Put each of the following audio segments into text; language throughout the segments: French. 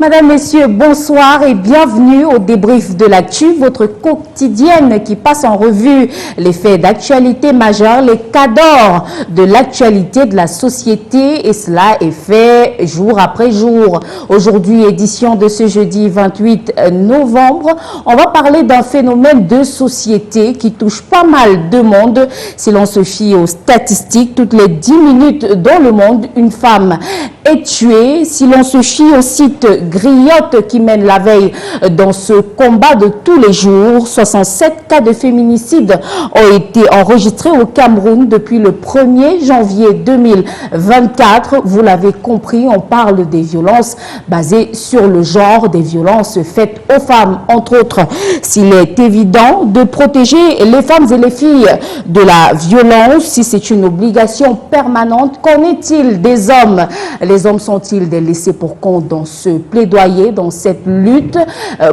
Madame, Messieurs, bonsoir et bienvenue au débrief de l'actu, votre quotidienne qui passe en revue les faits d'actualité majeure, les cas d'or de l'actualité de la société, et cela est fait jour après jour. Aujourd'hui, édition de ce jeudi 28 novembre, on va parler d'un phénomène de société qui touche pas mal de monde. Si l'on se fie aux statistiques, toutes les 10 minutes dans le monde, une femme est tuée. Si l'on se fie au site Griotte qui mène la veille dans ce combat de tous les jours, 67 cas de féminicide ont été enregistrés au Cameroun depuis le 1er janvier 2024. Vous l'avez compris, on parle des violences basées sur le genre, des violences faites aux femmes, entre autres. S'il est évident de protéger les femmes et les filles de la violence, si c'est une obligation permanente, qu'en est-il des hommes? Les hommes sont-ils des laissés pour compte dans ce plaidoyer, dans cette lutte?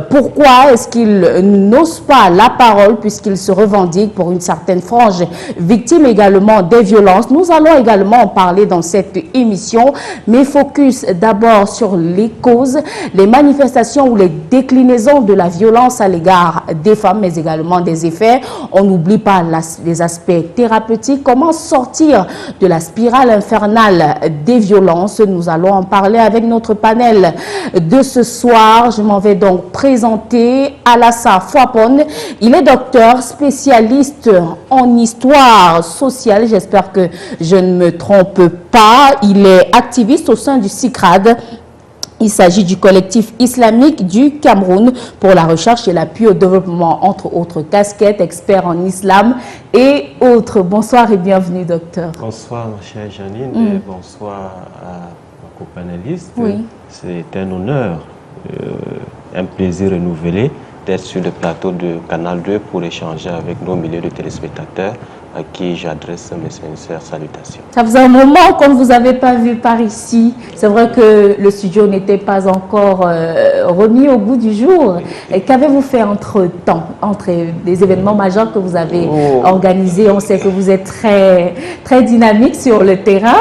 Pourquoi est-ce qu'ils n'osent pas la parole puisqu'ils se revendiquent pour une certaine frange victime également des violences? Nous allons également en parler dans cette émission, mais focus d'abord sur les causes, les manifestations ou les déclinaisons de la violence à l'égard des femmes, mais également des effets. On n'oublie pas les aspects thérapeutiques. Comment sortir de la spirale infernale des violences? Nous allons en parler avec notre panel de ce soir. Je m'en vais donc présenter Alassa Fouapone. Il est docteur spécialiste en histoire sociale. J'espère que je ne me trompe pas. Il est activiste au sein du CICRAD. Il s'agit du collectif islamique du Cameroun pour la recherche et l'appui au développement, entre autres casquettes, expert en islam et autres. Bonsoir et bienvenue, docteur. Bonsoir, ma chère Janine, et bonsoir à ma copanéliste. Oui. C'est un honneur, un plaisir renouvelé d'être sur le plateau de Canal 2 pour échanger avec nos milliers de téléspectateurs à qui j'adresse mes sincères salutations. Ça faisait un moment qu'on ne vous avait pas vu par ici. C'est vrai que le studio n'était pas encore remis au goût du jour. Qu'avez-vous fait entre-temps, entre des événements majeurs que vous avez organisés? On sait que vous êtes très dynamique sur le terrain.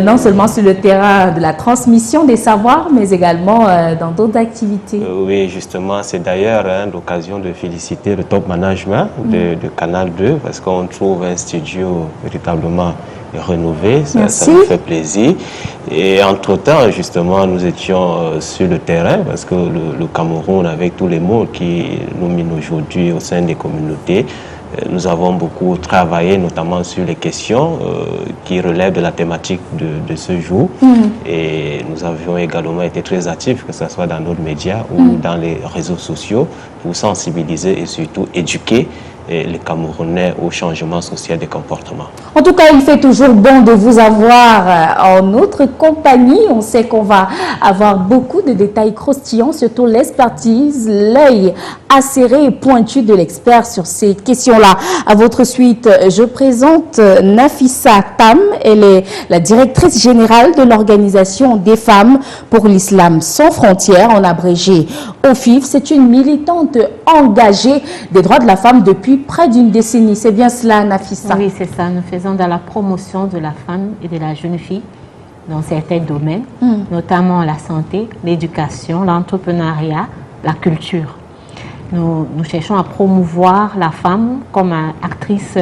Non seulement sur le terrain de la transmission des savoirs, mais également dans d'autres activités. Oui, justement, c'est d'ailleurs l'occasion de féliciter le top management de Canal 2 parce qu'on trouve un studio véritablement rénové, ça nous fait plaisir. Et entre-temps, justement, nous étions sur le terrain parce que le Cameroun, avec tous les mots qui nous minent aujourd'hui au sein des communautés, nous avons beaucoup travaillé, notamment sur les questions qui relèvent de la thématique de ce jour. Et nous avions également été très actifs, que ce soit dans nos médias ou dans les réseaux sociaux, pour sensibiliser et surtout éduquer les Camerounais au changement social des comportements. En tout cas, il fait toujours bon de vous avoir en notre compagnie. On sait qu'on va avoir beaucoup de détails croustillants, surtout l'expertise, l'œil acéré et pointu de l'expert sur ces questions-là. À votre suite, je présente Nafissa Tam. Elle est la directrice générale de l'Organisation des femmes pour l'islam sans frontières, en abrégé OFIF. C'est une militante engagée des droits de la femme depuis près d'une décennie. C'est bien cela, Nafissa? Oui, c'est ça. Nous faisons dans la promotion de la femme et de la jeune fille dans certains domaines, notamment la santé, l'éducation, l'entrepreneuriat, la culture. Nous cherchons à promouvoir la femme comme actrice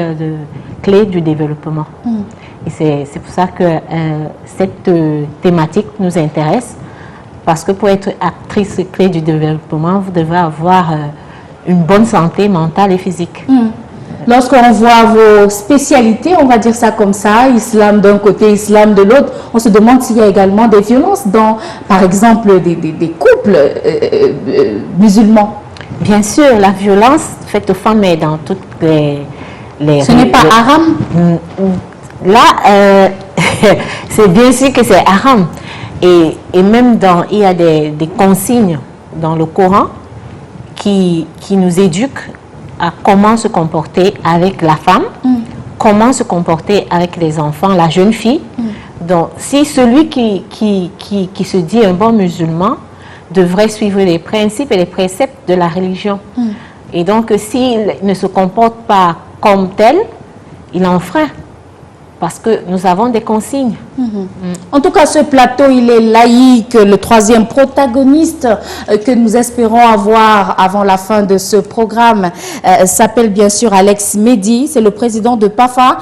clé du développement. Et c'est pour ça que cette thématique nous intéresse, parce que pour être actrice clé du développement, vous devrez avoir une bonne santé mentale et physique. Lorsqu'on voit vos spécialités, on va dire ça comme ça, islam d'un côté, islam de l'autre, on se demande s'il y a également des violences dans, par exemple, des couples musulmans. Bien sûr, la violence faite aux femmes est dans toutes les Ce n'est pas haram? Là, c'est bien sûr que c'est haram. Et même il y a des consignes dans le Coran qui nous éduquent à comment se comporter avec la femme, comment se comporter avec les enfants, la jeune fille. Donc, si celui qui se dit un bon musulman devrait suivre les principes et les préceptes de la religion. Et donc, s'il ne se comporte pas comme tel, il enfreint. Parce que nous avons des consignes. En tout cas, ce plateau, il est laïque. Le troisième protagoniste que nous espérons avoir avant la fin de ce programme s'appelle bien sûr Alex Mehdi. C'est le président de PAFA,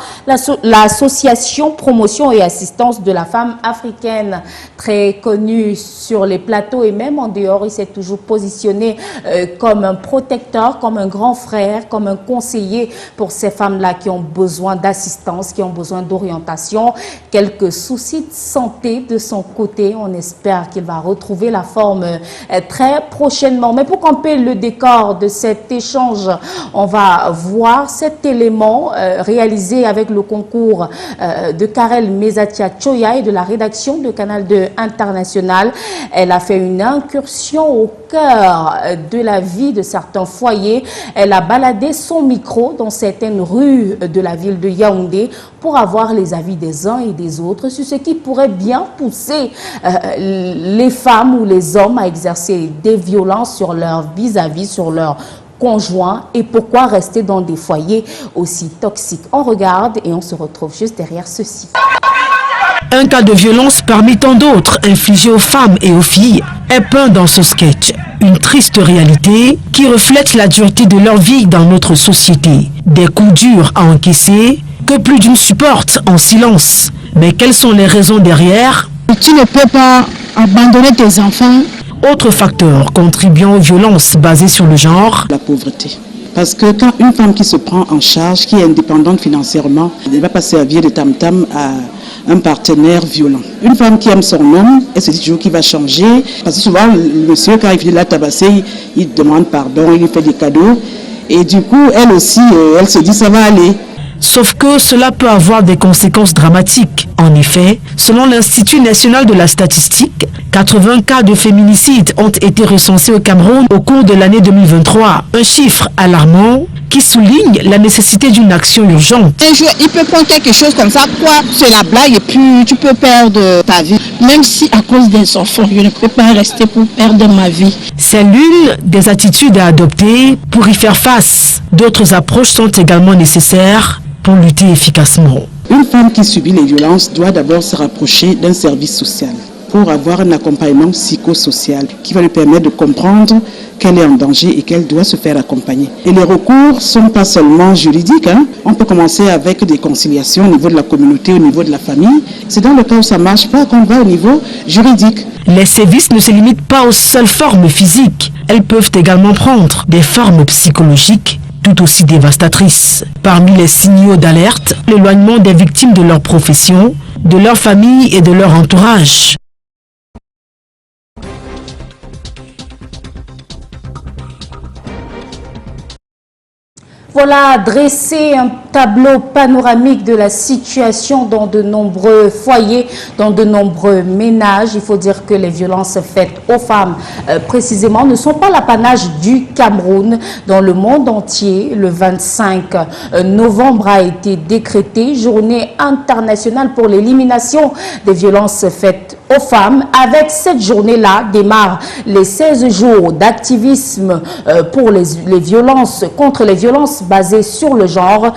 l'association promotion et assistance de la femme africaine, très connu sur les plateaux et même en dehors. Il s'est toujours positionné comme un protecteur, comme un grand frère, comme un conseiller pour ces femmes-là qui ont besoin d'assistance, qui ont besoin d'orientation. Quelques soucis de santé de son côté. On espère qu'il va retrouver la forme très prochainement. Mais pour camper le décor de cet échange, on va voir cet élément réalisé avec le concours de Karel Mezatia Choya et de la rédaction de Canal 2 International. Elle a fait une incursion au cœur de la vie de certains foyers. Elle a baladé son micro dans certaines rues de la ville de Yaoundé pour avoir les avis des uns et des autres sur ce qui pourrait bien pousser les femmes ou les hommes à exercer des violences sur leur vis-à-vis, sur leur conjoint, et pourquoi rester dans des foyers aussi toxiques. On regarde et on se retrouve juste derrière ceci. Un cas de violence parmi tant d'autres infligés aux femmes et aux filles est peint dans ce sketch. Une triste réalité qui reflète la dureté de leur vie dans notre société. Des coups durs à encaisser que plus d'une supporte en silence. Mais quelles sont les raisons derrière? Tu ne peux pas abandonner tes enfants. Autre facteur contribuant aux violences basées sur le genre. La pauvreté. Parce que quand une femme qui se prend en charge, qui est indépendante financièrement, elle ne va pas servir de tam-tam à un partenaire violent. Une femme qui aime son homme, elle se dit toujours qu'il va changer. Parce que souvent, le monsieur, quand il finit de la tabasser, il demande pardon, il lui fait des cadeaux. Et du coup, elle aussi, elle se dit ça va aller. Sauf que cela peut avoir des conséquences dramatiques. En effet, selon l'Institut national de la statistique, 80 cas de féminicide ont été recensés au Cameroun au cours de l'année 2023. Un chiffre alarmant qui souligne la nécessité d'une action urgente. Un jour, il peut prendre quelque chose comme ça, quoi, c'est la blague et puis tu peux perdre ta vie. Même si à cause des enfants, je ne peux pas rester pour perdre ma vie. C'est l'une des attitudes à adopter pour y faire face. D'autres approches sont également nécessaires pour lutter efficacement. Une femme qui subit les violences doit d'abord se rapprocher d'un service social pour avoir un accompagnement psychosocial qui va lui permettre de comprendre qu'elle est en danger et qu'elle doit se faire accompagner. Et les recours ne sont pas seulement juridiques. On peut commencer avec des conciliations au niveau de la communauté, au niveau de la famille. C'est dans le cas où ça ne marche pas qu'on va au niveau juridique. Les sévices ne se limitent pas aux seules formes physiques. Elles peuvent également prendre des formes psychologiques tout aussi dévastatrices. Parmi les signaux d'alerte, l'éloignement des victimes de leur profession, de leur famille et de leur entourage. Voilà, dresser un tableau panoramique de la situation dans de nombreux foyers, dans de nombreux ménages. Il faut dire que les violences faites aux femmes, précisément, ne sont pas l'apanage du Cameroun. Dans le monde entier, le 25 novembre a été décrété Journée internationale pour l'élimination des violences faites aux femmes. Avec cette journée-là démarrent les 16 jours d'activisme pour les violences, contre les violences basées sur le genre,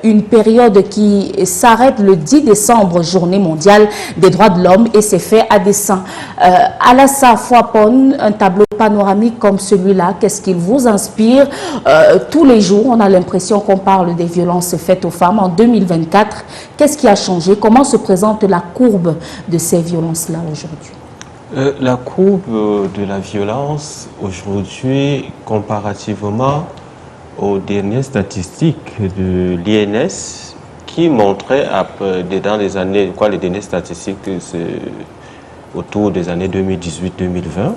une période qui s'arrête le 10 décembre, journée mondiale des droits de l'homme, et c'est fait à dessein. Alassa Fouapon, un tableau panoramique comme celui-là, qu'est-ce qu'il vous inspire? Tous les jours, on a l'impression qu'on parle des violences faites aux femmes. En 2024, qu'est-ce qui a changé? Comment se présente la courbe de ces violences-là aujourd'hui? La courbe de la violence aujourd'hui, comparativement aux dernières statistiques de l'INS, qui montraient dans les années, les dernières statistiques, autour des années 2018-2020,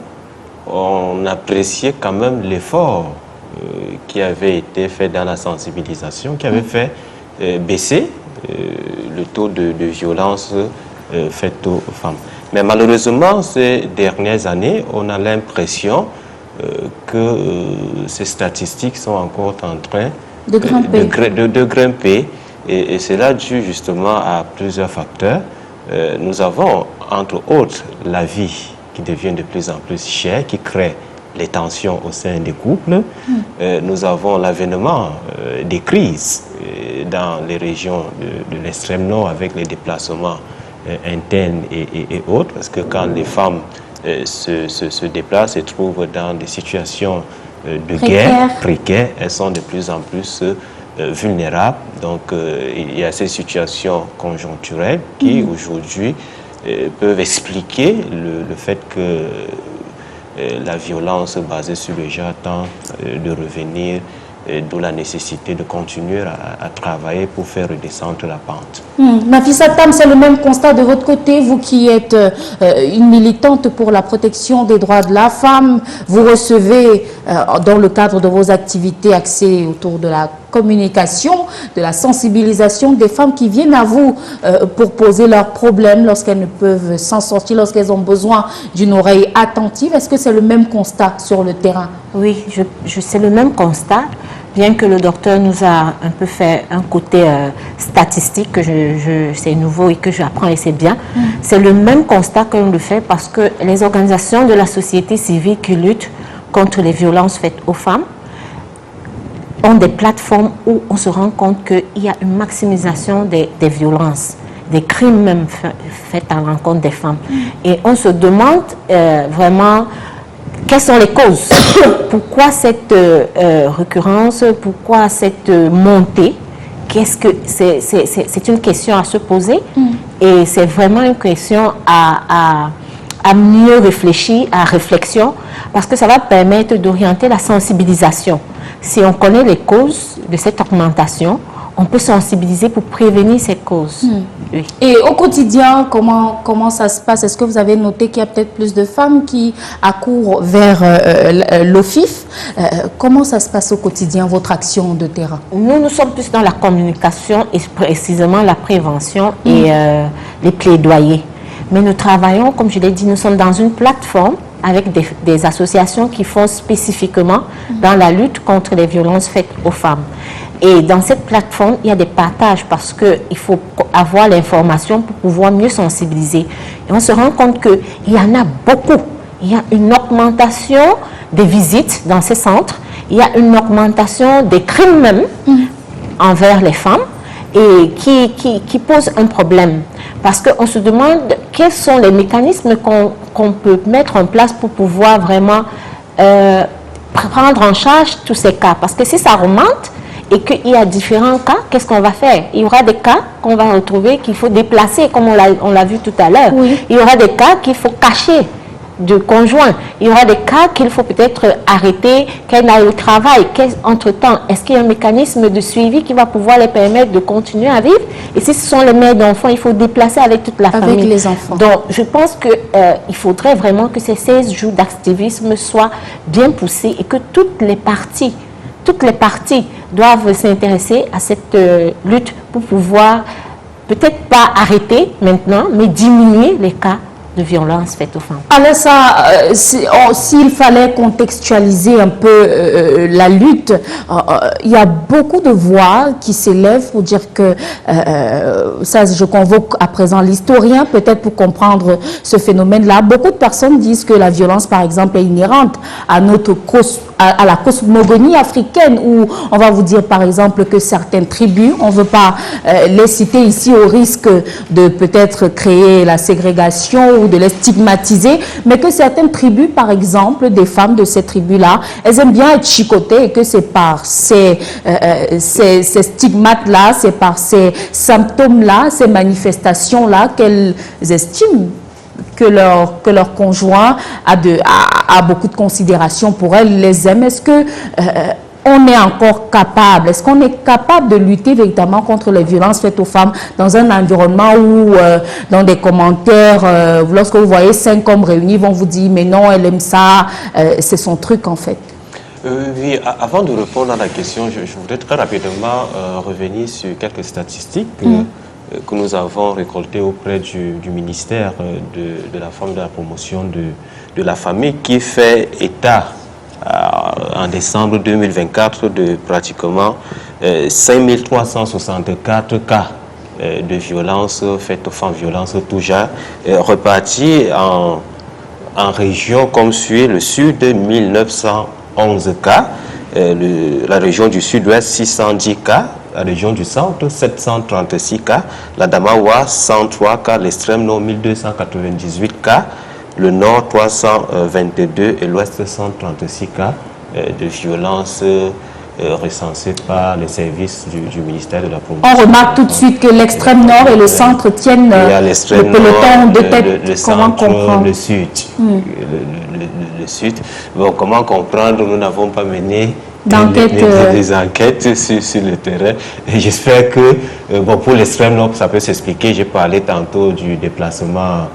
on appréciait quand même l'effort qui avait été fait dans la sensibilisation, qui avait fait baisser le taux de violence faite aux femmes. Mais malheureusement, ces dernières années, on a l'impression que ces statistiques sont encore en train de grimper. Et cela dû justement à plusieurs facteurs. Nous avons, entre autres, la vie qui devient de plus en plus chère, qui crée les tensions au sein des couples. Nous avons l'avènement des crises dans les régions de l'extrême nord avec les déplacements internes et autres, parce que quand les femmes se déplacent et trouvent dans des situations de guerre précaires, elles sont de plus en plus vulnérables. Donc il y a ces situations conjoncturelles qui aujourd'hui peuvent expliquer le fait que la violence basée sur le genre tend de revenir, d'où la nécessité de continuer à travailler pour faire redescendre la pente. Nafissa Tam, c'est le même constat de votre côté, vous qui êtes une militante pour la protection des droits de la femme. Vous recevez, dans le cadre de vos activités axées autour de la communication, de la sensibilisation, des femmes qui viennent à vous pour poser leurs problèmes lorsqu'elles ne peuvent s'en sortir, lorsqu'elles ont besoin d'une oreille attentive. Est-ce que c'est le même constat sur le terrain? Oui, c'est le même constat, bien que le docteur nous a un peu fait un côté statistique, que c'est nouveau et que j'apprends et c'est bien. C'est le même constat qu'on le fait parce que les organisations de la société civile qui luttent contre les violences faites aux femmes ont des plateformes où on se rend compte qu'il y a une maximisation des violences, des crimes même faits à l'encontre des femmes. Et on se demande vraiment quelles sont les causes. Pourquoi cette récurrence, pourquoi cette montée? C'est une question à se poser et c'est vraiment une question à mieux réfléchir, à réflexion, parce que ça va permettre d'orienter la sensibilisation. Si on connaît les causes de cette augmentation, on peut sensibiliser pour prévenir ces causes. Oui. Et au quotidien, comment ça se passe? Est-ce que vous avez noté qu'il y a peut-être plus de femmes qui accourent vers l'OFIF? Comment ça se passe au quotidien, votre action de terrain? Nous sommes plus dans la communication et précisément la prévention et les plaidoyers. Mais nous travaillons, comme je l'ai dit, nous sommes dans une plateforme avec des associations qui font spécifiquement dans la lutte contre les violences faites aux femmes. Et dans cette plateforme, il y a des partages parce qu'il faut avoir l'information pour pouvoir mieux sensibiliser. Et on se rend compte qu'il y en a beaucoup. Il y a une augmentation des visites dans ces centres. Il y a une augmentation des crimes même envers les femmes et qui pose un problème. Parce qu'on se demande quels sont les mécanismes qu'on peut mettre en place pour pouvoir vraiment prendre en charge tous ces cas. Parce que si ça remonte et qu'il y a différents cas, qu'est-ce qu'on va faire? Il y aura des cas qu'on va retrouver qu'il faut déplacer, comme on l'a vu tout à l'heure. Oui. Il y aura des cas qu'il faut cacher de conjoint. Il y aura des cas qu'il faut peut-être arrêter, qu'elle aille au travail. Entre-temps, est-ce qu'il y a un mécanisme de suivi qui va pouvoir les permettre de continuer à vivre? Et si ce sont les mères d'enfants, il faut déplacer avec toute la famille. Avec les enfants. Donc, je pense qu'il faudrait vraiment que ces 16 jours d'activisme soient bien poussés et que toutes les parties doivent s'intéresser à cette lutte pour pouvoir peut-être pas arrêter maintenant, mais diminuer les cas de violence faite aux femmes. Alors ça, s'il fallait contextualiser un peu la lutte, il y a beaucoup de voix qui s'élèvent pour dire que, ça je convoque à présent l'historien, peut-être pour comprendre ce phénomène-là. Beaucoup de personnes disent que la violence, par exemple, est inhérente à à la cosmogonie africaine, où on va vous dire, par exemple, que certaines tribus, on ne veut pas les citer ici au risque de peut-être créer la ségrégation ou de les stigmatiser, mais que certaines tribus, par exemple, des femmes de ces tribus-là, elles aiment bien être chicotées et que c'est par ces stigmates-là, c'est par ces symptômes-là, ces manifestations-là qu'elles estiment que leur conjoint a beaucoup de considération pour elles, les aime. Est-ce que on est encore capable, est-ce qu'on est capable de lutter véritablement contre les violences faites aux femmes dans un environnement où, dans des commentaires, lorsque vous voyez 5 hommes réunis, ils vont vous dire, mais non, elle aime ça, c'est son truc en fait. Oui, avant de répondre à la question, je voudrais très rapidement revenir sur quelques statistiques que nous avons récoltées auprès du ministère de la Femme, de la promotion de la famille, qui fait état en décembre 2024 de pratiquement 5364 cas de violences faites aux femmes, violences tout genre, repartis en régions comme suit: le sud 1911 cas, la région du sud-ouest 610 cas, la région du centre, 736 cas, la Damawa, 103 cas, l'extrême nord, 1298 cas, le nord, 322 et l'ouest, 136 cas de violence recensés par les services du ministère de la Promotion. On remarque tout de suite que l'extrême nord et le centre tiennent le peloton de tête. Le centre, le sud. Le sud. Bon, comment comprendre? Nous n'avons pas mené des enquêtes sur le terrain. Et j'espère que, bon, pour l'extrême nord, ça peut s'expliquer. J'ai parlé tantôt du déplacement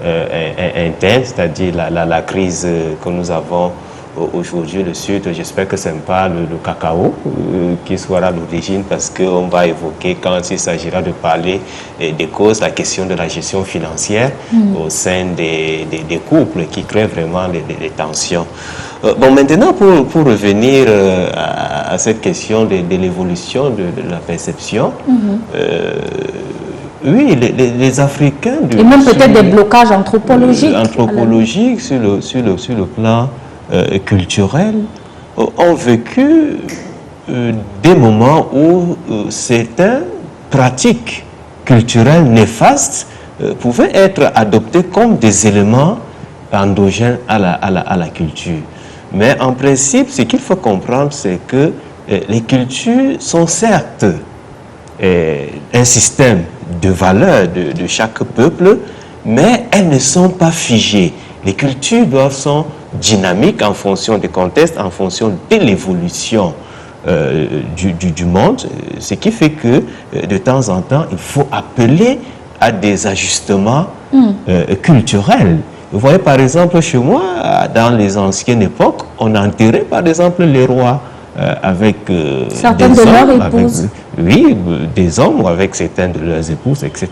interne, c'est-à-dire la crise que nous avons aujourd'hui, le Sud. J'espère que ce n'est pas le cacao qui sera l'origine, parce qu'on va évoquer, quand il s'agira de parler des causes, la question de la gestion financière au sein des couples qui créent vraiment les tensions. Bon, maintenant, pour revenir à cette question de l'évolution de la perception, oui, les Africains... Et même peut-être des blocages anthropologiques. Anthropologiques sur le plan culturel, ont vécu des moments où certaines pratiques culturelles néfastes pouvaient être adoptées comme des éléments endogènes à la culture. Mais en principe, ce qu'il faut comprendre, c'est que les cultures sont certes un système de valeurs de chaque peuple, mais elles ne sont pas figées. Les cultures sont dynamiques en fonction des contextes, en fonction de l'évolution du monde, ce qui fait que de temps en temps, il faut appeler à des ajustements culturels. Vous voyez, par exemple, chez moi, dans les anciennes époques, on enterrait, par exemple, les rois avec certaines de leurs épouses. Oui, des hommes ou avec certaines de leurs épouses, etc.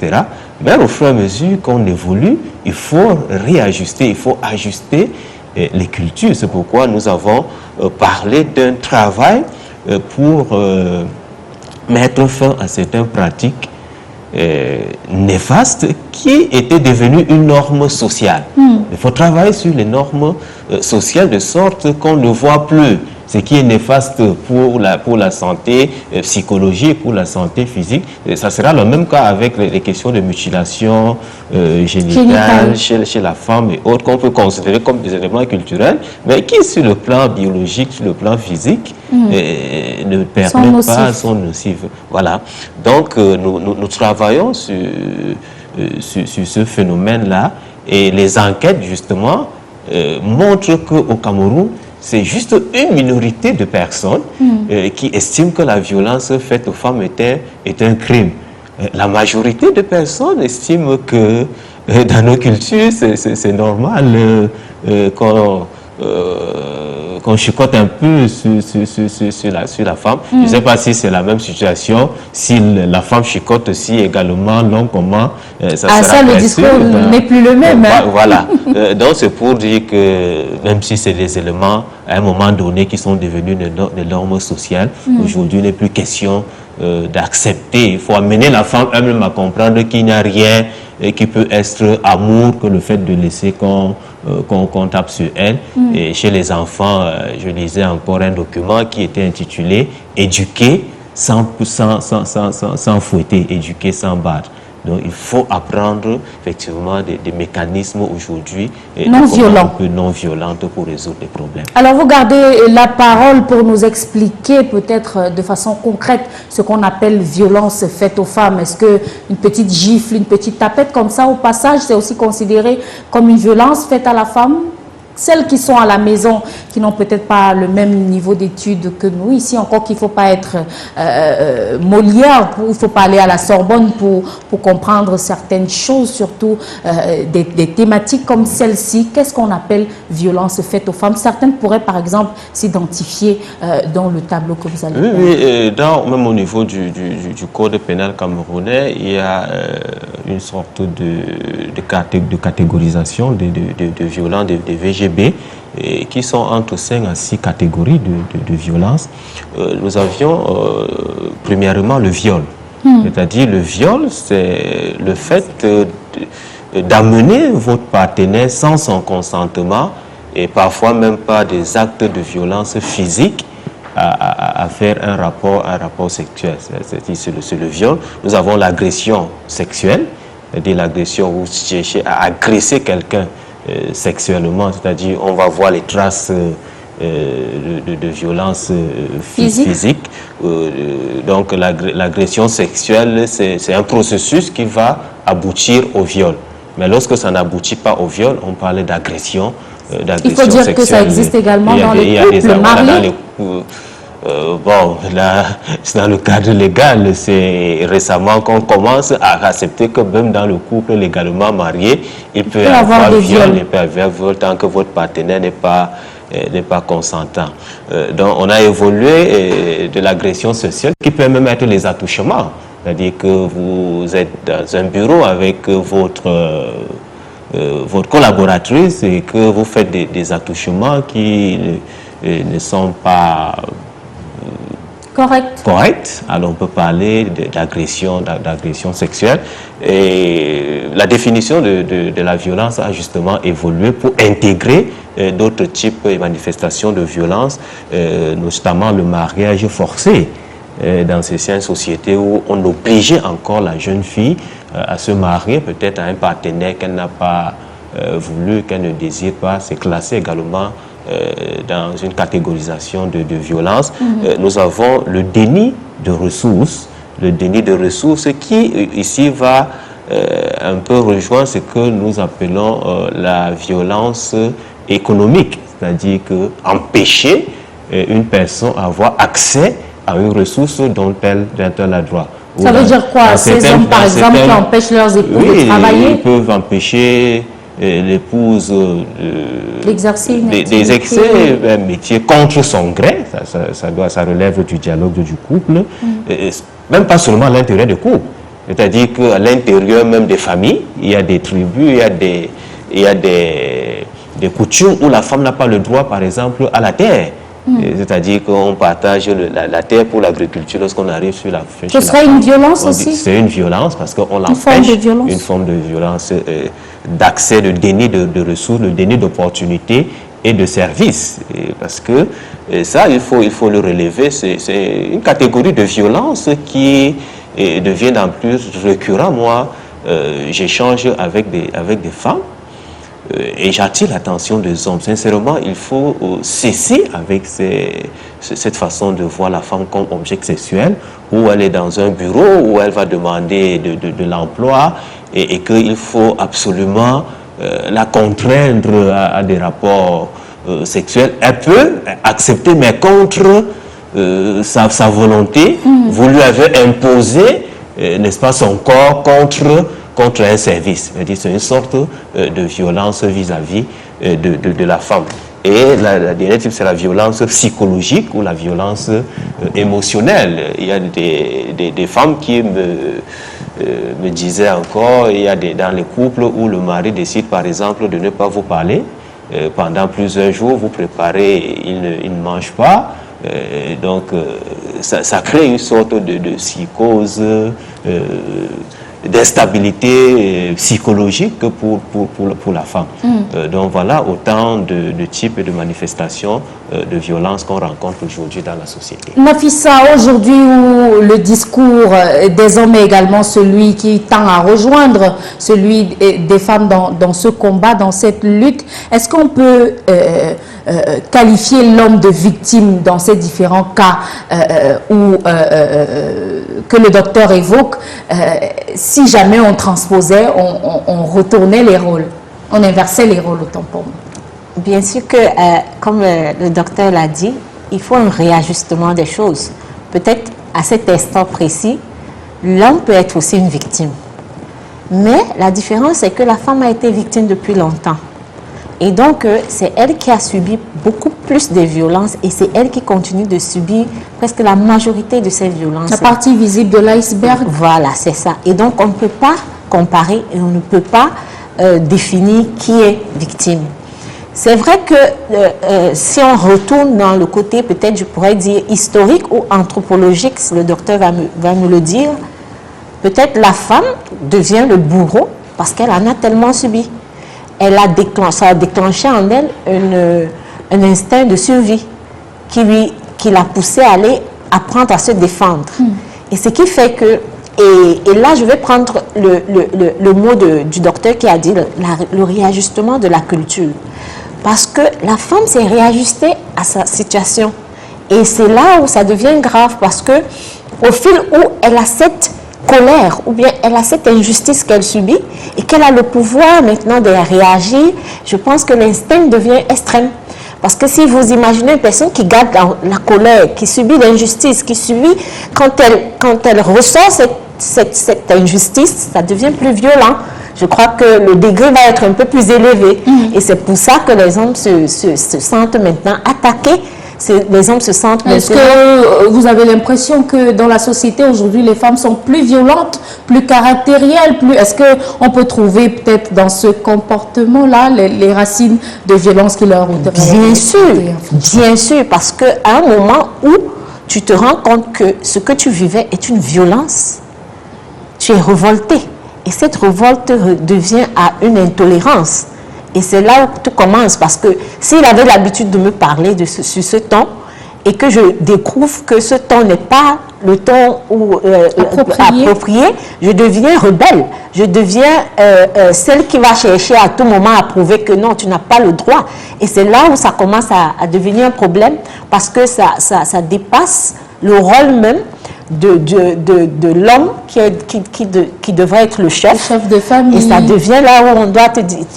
Mais au fur et à mesure qu'on évolue, il faut réajuster, il faut ajuster les cultures. C'est pourquoi nous avons parlé d'un travail pour mettre fin à certaines pratiques néfastes qui étaient devenues une norme sociale. Il faut travailler sur les normes sociales de sorte qu'on ne voit plus ce qui est néfaste pour la santé psychologique, pour la santé physique. Et ça sera le même cas avec les questions de mutilation génitale chez la femme et autres, qu'on peut considérer comme des éléments culturels, mais qui, sur le plan biologique, sur le plan physique, ne permettent pas, sont nocives. Voilà. Donc, nous travaillons sur ce phénomène-là, et les enquêtes, justement, montrent qu'au Cameroun, c'est juste une minorité de personnes qui estiment que la violence faite aux femmes est un crime. La majorité de personnes estiment que dans nos cultures, c'est normal qu'on chicote un peu sur la femme. Je ne sais pas si c'est la même situation, si la femme chicote aussi également, non, comment ça sera ça, le discours n'est plus le même. Voilà. Donc c'est pour dire que même si c'est des éléments à un moment donné qui sont devenus des normes sociales, aujourd'hui il n'est plus question d'accepter. Il faut amener la femme elle-même à comprendre qu'il n'y a rien qui peut être amour que le fait de laisser qu'on tape sur elle. Et chez les enfants, je lisais encore un document qui était intitulé « Éduquer sans fouetter, éduquer sans battre ». Donc il faut apprendre effectivement des mécanismes aujourd'hui non violents pour résoudre les problèmes. Alors vous gardez la parole pour nous expliquer peut-être de façon concrète ce qu'on appelle violence faite aux femmes. Est-ce qu'une petite gifle, une petite tapette comme ça au passage, c'est aussi considéré comme une violence faite à la femme? Celles qui sont à la maison, qui n'ont peut-être pas le même niveau d'études que nous. Ici encore qu'il ne faut pas être Molière, il ne faut pas aller à la Sorbonne pour comprendre certaines choses, surtout des thématiques comme celle-ci. Qu'est-ce qu'on appelle violence faite aux femmes? Certaines pourraient par exemple s'identifier dans le tableau que vous allez faire. Oui, même au niveau du code pénal camerounais, il y a une sorte de catégorisation de violence, de VGB, qui sont entre 5 à 6 catégories de violence. Nous avions premièrement le viol. C'est-à-dire le viol, c'est le fait d'amener votre partenaire sans son consentement et parfois même pas des actes de violence physique à faire un rapport sexuel, c'est le viol. Nous avons l'agression sexuelle, c'est-à-dire l'agression où vous cherchez à agresser quelqu'un sexuellement, c'est-à-dire on va voir les traces de violence physique. Donc l'agression sexuelle, c'est un processus qui va aboutir au viol. Mais lorsque ça n'aboutit pas au viol, on parlait d'agression. Il faut dire sexuelle. Que ça existe également dans les couples mariés. Bon, là, dans le cadre légal, c'est récemment qu'on commence à accepter que même dans le couple légalement marié, il peut y avoir viol, il peut y avoir viol tant que votre partenaire n'est pas consentant. Donc, on a évolué de l'agression sociale qui peut même être les attouchements. C'est-à-dire que vous êtes dans un bureau avec votre collaboratrice et que vous faites des attouchements qui ne sont pas correct. Alors on peut parler d'agression sexuelle. Et la définition de la violence a justement évolué pour intégrer d'autres types de manifestations de violence, notamment le mariage forcé dans ces sociétés où on obligeait encore la jeune fille à se marier peut-être à un partenaire qu'elle n'a pas voulu, qu'elle ne désire pas. C'est classé également dans une catégorisation de violence. Nous avons le déni de ressources. Le déni de ressources qui, ici, va un peu rejoindre ce que nous appelons la violence économique. C'est-à-dire empêcher une personne à avoir accès à une ressource dont elle a droit. Ça veut dire quoi? Ces hommes, par exemple, qui empêchent leurs épouses de travailler? Ils peuvent empêcher l'épouse d'exercer un métier contre son gré. Ça relève du dialogue du couple, même pas seulement à l'intérieur du couple. C'est-à-dire qu'à l'intérieur même des familles, il y a des tribus, il y a des coutumes où la femme n'a pas le droit, par exemple, à la terre. C'est-à-dire qu'on partage la terre pour l'agriculture lorsqu'on arrive sur la fin. Ce serait une violence aussi? C'est une violence parce qu'on l'empêche. Une forme de violence d'accès, de déni de ressources, de déni d'opportunités et de services. Parce que ça, il faut le relever. C'est une catégorie de violence qui devient en plus récurrent. Moi, j'échange avec des femmes. Et j'attire l'attention des hommes. Sincèrement, il faut cesser avec cette façon de voir la femme comme objet sexuel, où elle est dans un bureau, où elle va demander de l'emploi, et qu'il faut absolument la contraindre à des rapports sexuels. Elle peut accepter, mais contre sa volonté. Vous lui avez imposé, n'est-ce pas, son corps contre un service. C'est une sorte de violence vis-à-vis de la femme. Et la dernière type, c'est la violence psychologique ou la violence émotionnelle. Il y a des femmes qui me disaient encore, il y a dans les couples où le mari décide par exemple de ne pas vous parler. Pendant plusieurs jours, vous préparez, il ne mange pas. Donc ça crée une sorte de psychose, d'instabilité psychologique pour la femme. Donc voilà autant de types et de manifestations de violence qu'on rencontre aujourd'hui dans la société. Nafissa, aujourd'hui où le discours des hommes est également celui qui tend à rejoindre celui des femmes dans ce combat, dans cette lutte, est-ce qu'on peut qualifier l'homme de victime dans ces différents cas que le docteur évoque, si jamais on transposait, on retournait les rôles, on inversait les rôles autant pour moi? Bien sûr que, comme le docteur l'a dit, il faut un réajustement des choses. Peut-être à cet instant précis, l'homme peut être aussi une victime. Mais la différence, c'est que la femme a été victime depuis longtemps. Et donc, c'est elle qui a subi beaucoup plus de violences et c'est elle qui continue de subir presque la majorité de ces violences. La partie visible de l'iceberg. Voilà, c'est ça. Et donc, on ne peut pas comparer et on ne peut pas définir qui est victime. C'est vrai que si on retourne dans le côté, peut-être je pourrais dire historique ou anthropologique, si le docteur va nous le dire, peut-être la femme devient le bourreau parce qu'elle en a tellement subi. Ça a déclenché en elle un instinct de survie qui qui l'a poussé à aller apprendre à se défendre. Et ce qui fait que, et là je vais prendre le mot du docteur qui a dit le réajustement de la culture. Parce que la femme s'est réajustée à sa situation. Et c'est là où ça devient grave, parce que au fil où elle a cette colère ou bien elle a cette injustice qu'elle subit et qu'elle a le pouvoir maintenant de réagir, je pense que l'instinct devient extrême. Parce que si vous imaginez une personne qui garde la colère, qui subit l'injustice, qui subit, quand elle ressent cette injustice, ça devient plus violent. Je crois que le degré va être un peu plus élevé. Et c'est pour ça que les hommes se sentent maintenant attaqués. Les hommes se sentent... Est-ce que vous avez l'impression que dans la société aujourd'hui, les femmes sont plus violentes, plus caractérielles, est-ce qu'on peut trouver peut-être dans ce comportement-là les racines de violence qui leur ont été... Bien sûr, parce qu'à un moment où tu te rends compte que ce que tu vivais est une violence, tu es révolté. Et cette révolte devient à une intolérance. Et c'est là où tout commence, parce que s'il avait l'habitude de me parler sur ce ton, et que je découvre que ce ton n'est pas le ton approprié, je deviens rebelle. Je deviens celle qui va chercher à tout moment à prouver que non, tu n'as pas le droit. Et c'est là où ça commence à devenir un problème, parce que ça dépasse le rôle même de l'homme qui devrait être le chef de famille. Et ça devient là où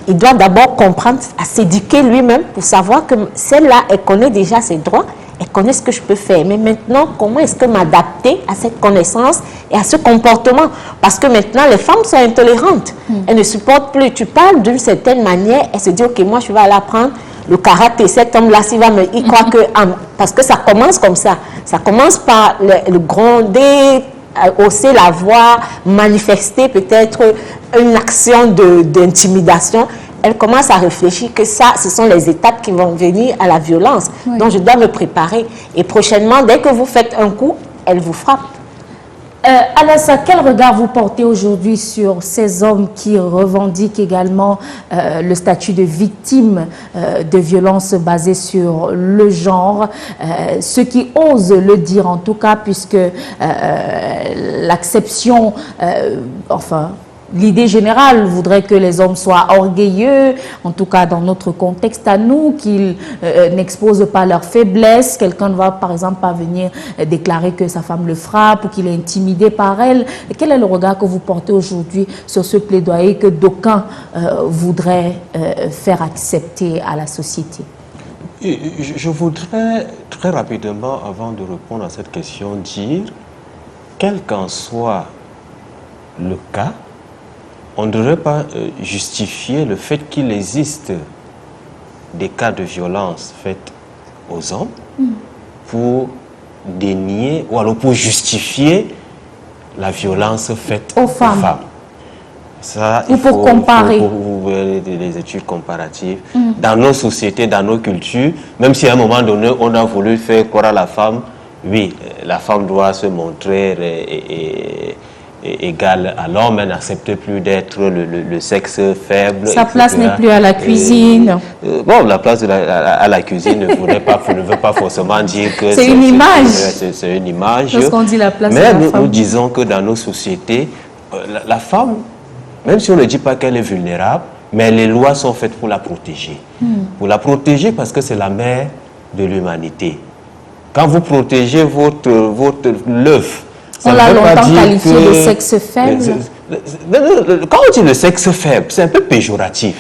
il doit d'abord comprendre, à s'éduquer lui-même pour savoir que celle-là, elle connaît déjà ses droits, elle connaît ce que je peux faire. Mais maintenant, comment est-ce que m'adapter à cette connaissance et à ce comportement? Parce que maintenant, les femmes sont intolérantes. Elles ne supportent plus. Tu parles d'une certaine manière, elles se disent, ok, moi, je vais aller apprendre le karaté. Cet homme-là, il croit que... Parce que ça commence comme ça. Ça commence par le gronder, hausser la voix, manifester peut-être une action d'intimidation. Elle commence à réfléchir que ça, ce sont les étapes qui vont venir à la violence. Oui. Donc, je dois me préparer. Et prochainement, dès que vous faites un coup, elle vous frappe. Alessa, quel regard vous portez aujourd'hui sur ces hommes qui revendiquent également le statut de victime de violences basées sur le genre, ceux qui osent le dire en tout cas, puisque l'acception, l'idée générale voudrait que les hommes soient orgueilleux, en tout cas dans notre contexte à nous, qu'ils n'exposent pas leurs faiblesses. Quelqu'un ne va par exemple pas venir déclarer que sa femme le frappe ou qu'il est intimidé par elle. Et quel est le regard que vous portez aujourd'hui sur ce plaidoyer que d'aucuns voudraient faire accepter à la société? Je voudrais très rapidement, avant de répondre à cette question, dire, quel qu'en soit le cas, on ne devrait pas justifier le fait qu'il existe des cas de violence faites aux hommes pour dénier ou alors pour justifier la violence faite aux femmes. Ça, il faut comparer. Pour les études comparatives. Dans nos sociétés, dans nos cultures, même si à un moment donné, on a voulu faire croire à la femme, oui, la femme doit se montrer égale à l'homme, elle n'accepte plus d'être le sexe faible. Sa place n'est plus à la cuisine. Bon, la place à la cuisine ne veut pas forcément dire que c'est une image. C'est une image. Lorsqu'on dit la place mais de la femme. Nous disons que dans nos sociétés, la femme, même si on ne dit pas qu'elle est vulnérable, mais les lois sont faites pour la protéger. Pour la protéger parce que c'est la mère de l'humanité. Quand vous protégez votre l'œuf, on l'a longtemps qualifié de sexe faible. Quand on dit le sexe faible, c'est un peu péjoratif.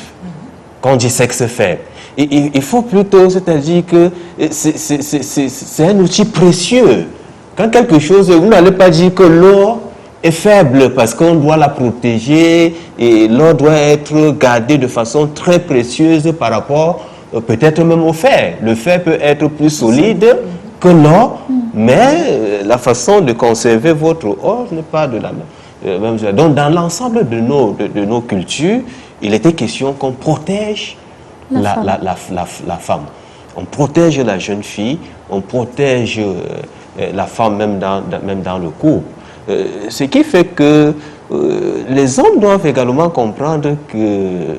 Quand on dit sexe faible, il faut plutôt, c'est-à-dire que c'est un outil précieux. Quand quelque chose, vous n'allez pas dire que l'or est faible parce qu'on doit la protéger et l'or doit être gardé de façon très précieuse par rapport peut-être même au fer. Le fer peut être plus solide que l'or, mais la façon de conserver votre or n'est pas de la même. Donc, dans l'ensemble de nos cultures, il était question qu'on protège la femme. On protège la jeune fille, on protège la femme même dans le couple. Ce qui fait que les hommes doivent également comprendre que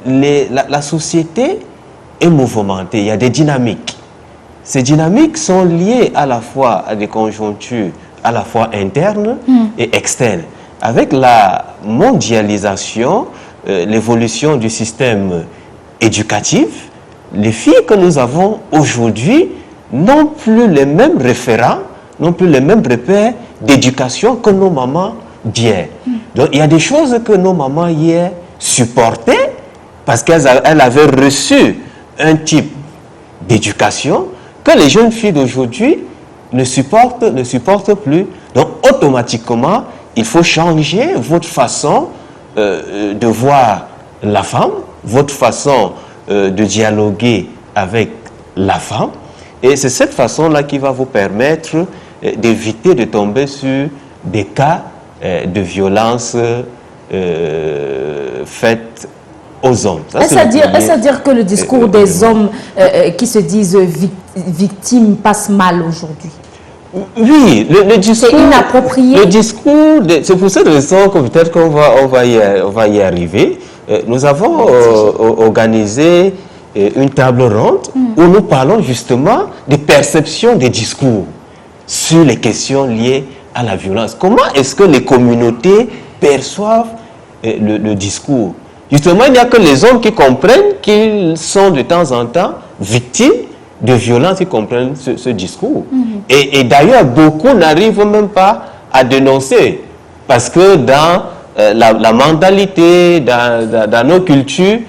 la société est mouvementée, il y a des dynamiques. ces dynamiques sont liées à la fois à des conjonctures à la fois internes et externes. Avec la mondialisation, l'évolution du système éducatif, les filles que nous avons aujourd'hui n'ont plus les mêmes référents, n'ont plus les mêmes repères d'éducation que nos mamans d'hier. Donc il y a des choses que nos mamans hier supportaient parce qu'elles avaient reçu un type d'éducation que les jeunes filles d'aujourd'hui ne supportent plus. Donc automatiquement, il faut changer votre façon de voir la femme, votre façon de dialoguer avec la femme. Et c'est cette façon-là qui va vous permettre d'éviter de tomber sur des cas de violence faites aux hommes. Est-ce à dire que le discours des hommes qui se disent victimes passe mal aujourd'hui? Oui, le discours... C'est inapproprié. Le discours... C'est pour cette raison que peut-être qu'on va y arriver. Nous avons organisé une table ronde où nous parlons justement des perceptions des discours sur les questions liées à la violence. Comment est-ce que les communautés perçoivent le discours? Justement, il n'y a que les hommes qui comprennent qu'ils sont de temps en temps victimes de violences, qui comprennent ce discours. Et d'ailleurs, beaucoup n'arrivent même pas à dénoncer. Parce que dans la mentalité, dans nos cultures,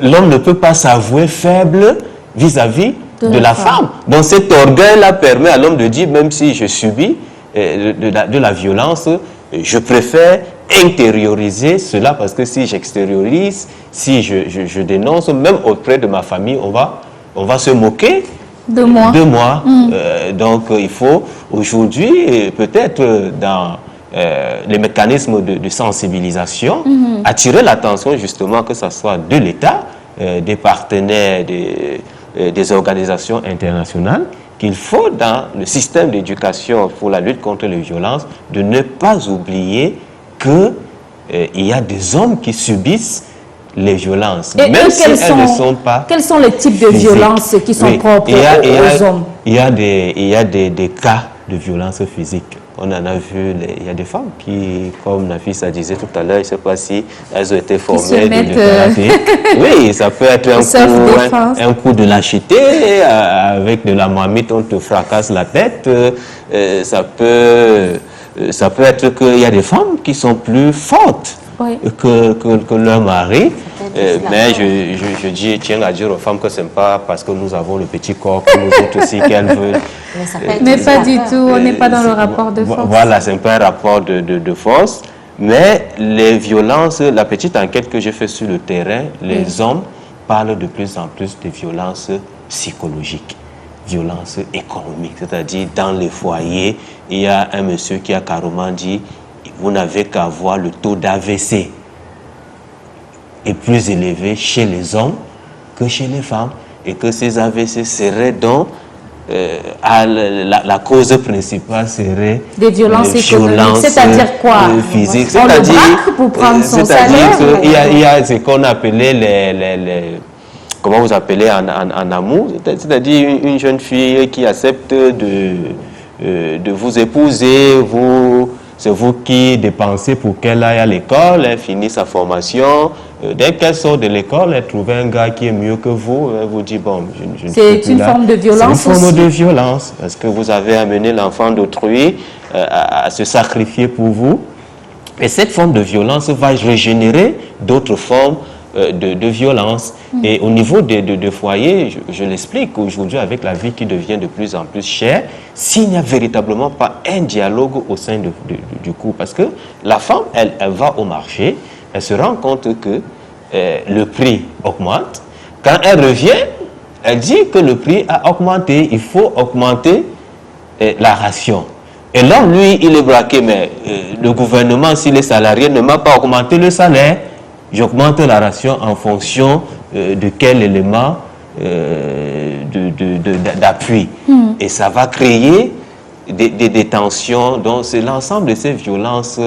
l'homme ne peut pas s'avouer faible vis-à-vis de la femme. Donc cet orgueil-là permet à l'homme de dire, même si je subis de la violence, je préfère intérioriser cela parce que si j'extériorise, si je dénonce, même auprès de ma famille, on va se moquer de moi. Donc il faut aujourd'hui, peut-être dans les mécanismes de sensibilisation, attirer l'attention justement que ce soit de l'État, des partenaires, des organisations internationales, qu'il faut dans le système d'éducation pour la lutte contre les violences, de ne pas oublier qu'il y a des hommes qui subissent les violences, même si elles ne sont pas Quels sont les types de violences qui sont propres aux hommes? Il y a des cas de violence physique. On en a vu, il y a des femmes qui, comme Nafisa disait tout à l'heure, je ne sais pas si elles ont été formées de thérapie. Oui, ça peut être un coup de lâcheté, avec de la marmite, on te fracasse la tête. Ça peut être qu'il y a des femmes qui sont plus fortes que leur mari. Mais je tiens à dire aux femmes que ce n'est pas parce que nous avons le petit corps que nous autres aussi qu'elles veulent. Mais pas du tout, on n'est pas dans le rapport de force. Voilà, ce n'est pas un rapport de force. Mais les violences, la petite enquête que j'ai faite sur le terrain, les hommes parlent de plus en plus de violences psychologiques, violences économiques. C'est-à-dire, dans les foyers, il y a un monsieur qui a carrément dit « Vous n'avez qu'à voir le taux d'AVC est plus élevé chez les hommes que chez les femmes et que ces AVC seraient donc la cause principale serait des violences économiques, c'est-à-dire quoi? Physique. On le braque pour prendre son salaire. Il y a ce qu'on appelait comment vous appelez en amour, c'est-à-dire une jeune fille qui accepte de vous épouser, c'est vous qui dépensez pour qu'elle aille à l'école, elle finit sa formation. Dès qu'elle sort de l'école, elle trouve un gars qui est mieux que vous. Elle vous dit, bon, je ne suis plus là. C'est une forme de violence aussi. C'est une forme de violence, parce que vous avez amené l'enfant d'autrui à se sacrifier pour vous. Et cette forme de violence va régénérer d'autres formes de violence. Et au niveau de foyers, je l'explique aujourd'hui avec la vie qui devient de plus en plus chère, s'il n'y a véritablement pas un dialogue au sein du couple. Parce que la femme, elle va au marché, elle se rend compte que le prix augmente. Quand elle revient, elle dit que le prix a augmenté, il faut augmenter la ration. Et l'homme, lui, il est braqué, mais le gouvernement, si les salariés ne m'a pas augmenté le salaire, j'augmente la ration en fonction de quel élément d'appui. Et ça va créer des tensions. Donc c'est l'ensemble de ces violences